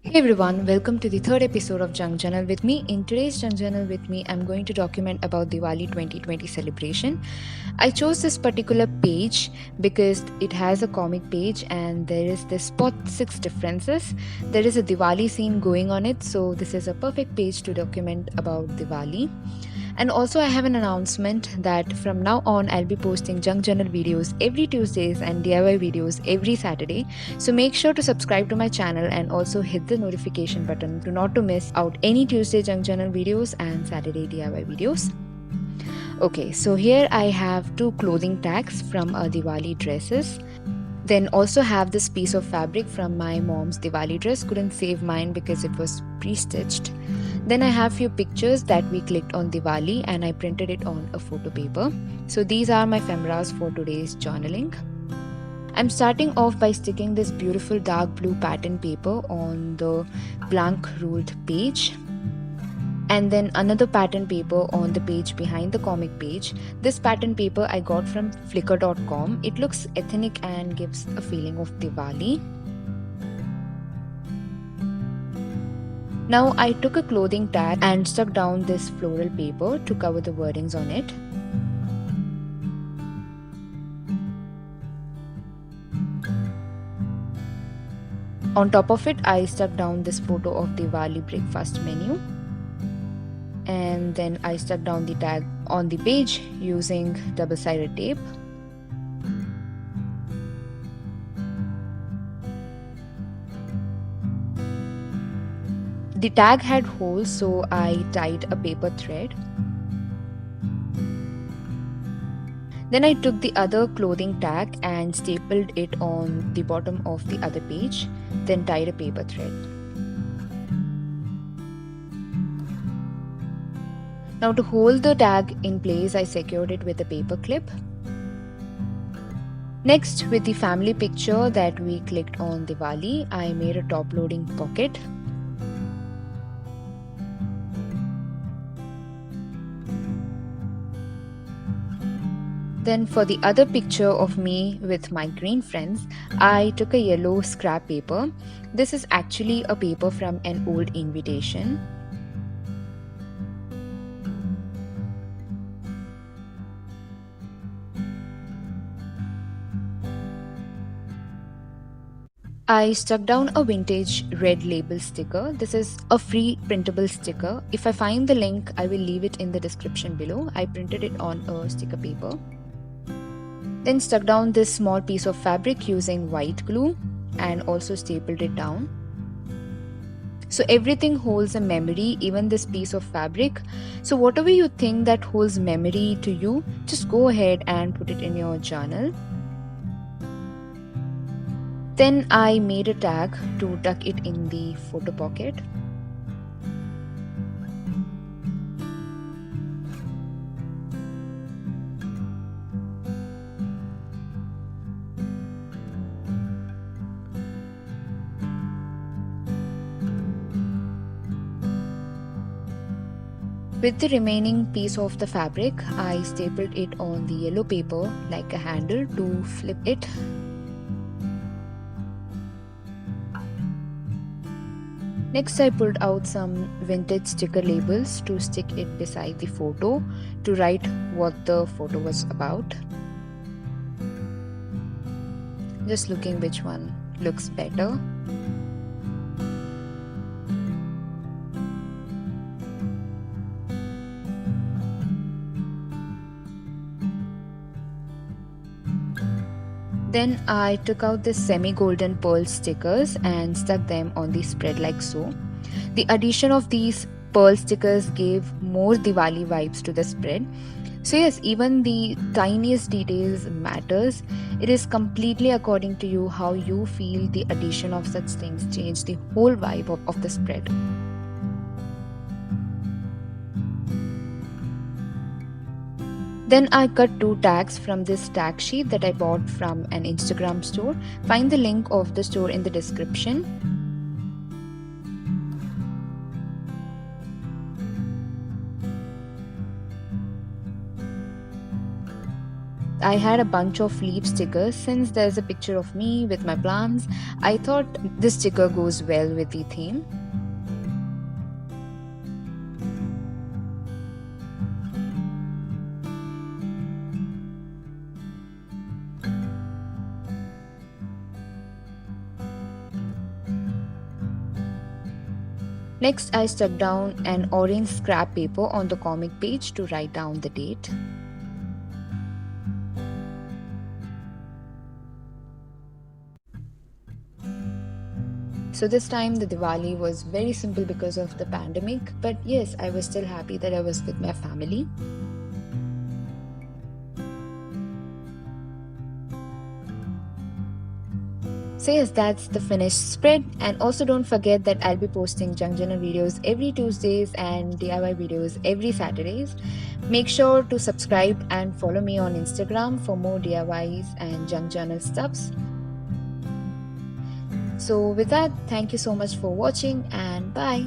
Hey everyone, welcome to the third episode of Junk Journal with me. In today's Junk Journal with me, I'm going to document about Diwali 2020 celebration. I chose this particular page because it has a comic page and there is this spot 6 differences. There is a Diwali scene going on it, so this is a perfect page to document about Diwali. And also, I have an announcement that from now on, I'll be posting junk journal videos every Tuesdays and DIY videos every Saturday. So make sure to subscribe to my channel and also hit the notification button to not to miss out any Tuesday junk journal videos and Saturday DIY videos. Okay, so here I have two clothing tags from Diwali dresses. Then also have this piece of fabric from my mom's Diwali dress. Couldn't save mine because it was pre-stitched. Then I have few pictures that we clicked on Diwali and I printed it on a photo paper. So these are my ephemeras for today's journaling. I'm starting off by sticking this beautiful dark blue pattern paper on the blank ruled page, and then another pattern paper on the page behind the comic page. This pattern paper I got from flickr.com. It looks ethnic and gives a feeling of Diwali. Now I took a clothing tag and stuck down this floral paper to cover the wordings on it. On top of it, I stuck down this photo of Diwali breakfast menu. And then I stuck down the tag on the page using double-sided tape. The tag had holes, so I tied a paper thread. Then I took the other clothing tag and stapled it on the bottom of the other page, then tied a paper thread. Now to hold the tag in place, I secured it with a paper clip. Next, with the family picture that we clicked on Diwali, I made a top-loading pocket. Then for the other picture of me with my green friends, I took a yellow scrap paper. This is actually a paper from an old invitation. I stuck down a vintage red label sticker. This is a free printable sticker. If I find the link, I will leave it in the description below. I printed it on a sticker paper. Then stuck down this small piece of fabric using white glue and also stapled it down. So everything holds a memory, even this piece of fabric. So whatever you think that holds memory to you, just go ahead and put it in your journal. Then I made a tag to tuck it in the photo pocket. With the remaining piece of the fabric, I stapled it on the yellow paper like a handle to flip it. Next, I pulled out some vintage sticker labels to stick it beside the photo to write what the photo was about. Just looking which one looks better. Then I took out the semi-golden pearl stickers and stuck them on the spread like so. The addition of these pearl stickers gave more Diwali vibes to the spread. So yes, even the tiniest details matters. It is completely according to you how you feel the addition of such things change the whole vibe of the spread. Then I cut two tags from this tag sheet that I bought from an Instagram store. Find the link of the store in the description. I had a bunch of leaf stickers. Since there's a picture of me with my plants, I thought this sticker goes well with the theme. Next, I stuck down an orange scrap paper on the comic page to write down the date. So this time the Diwali was very simple because of the pandemic, but yes, I was still happy that I was with my family. So yes, that's the finished spread. And also don't forget that I'll be posting junk journal videos every Tuesdays and DIY videos every Saturdays. Make sure to subscribe and follow me on Instagram for more DIYs and junk journal stuffs. So with that, thank you so much for watching and bye.